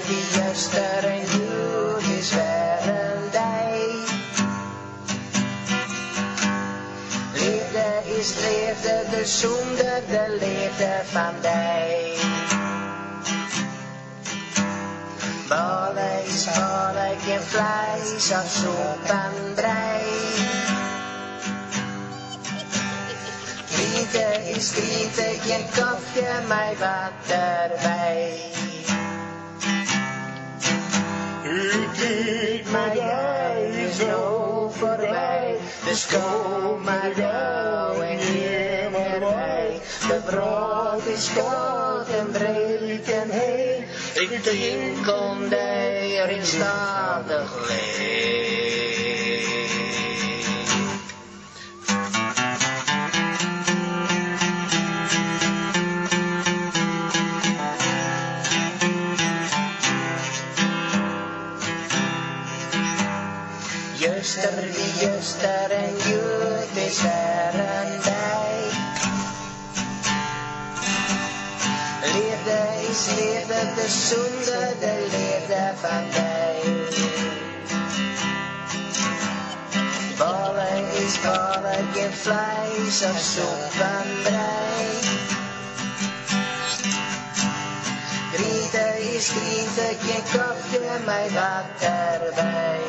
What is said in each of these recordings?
die juster en goed is weer een dij. Liefde is liefde, dus zonder de liefde van dij. Ballen is ballen, geen vlees of soep en brei. Grieten is grieten, geen koffie, maar wat erbij. U tiid, maar jij is zo voorbij. Dus kom maar gauw en geef maar bij. De brood is koud en breed en heet. Ik denk om de erin stadig leeg. Juster wie juster en goed is er een bij. Liefde is liefde, dus zonder de liefde van mij. Ballen is ballen, geen vlees of soep en brei. Grieten is grieten, geen koffie, maar wat erbij.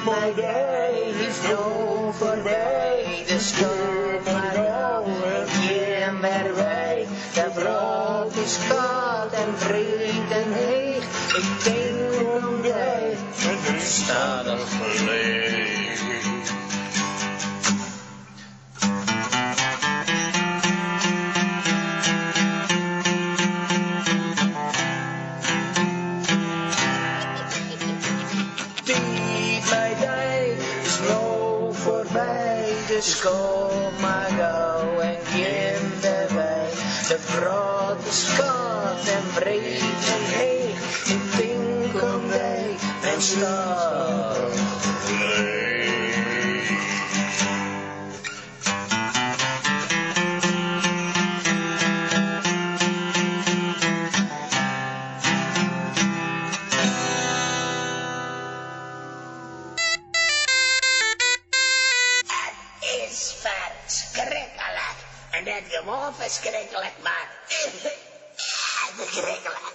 Maar jij is zo voorbij, dus kom maar gauw en geef maar bij. De brood is koud en breed en heet. Ik denk om jij en is stadig leeg. Dus kom maar gauw en geef me bij. De brood is koud en breed en heet. Ik denk om mij en stadig leeg. Verschrikkelijk. En dat gewoon verschrikkelijk, maar verschrikkelijk.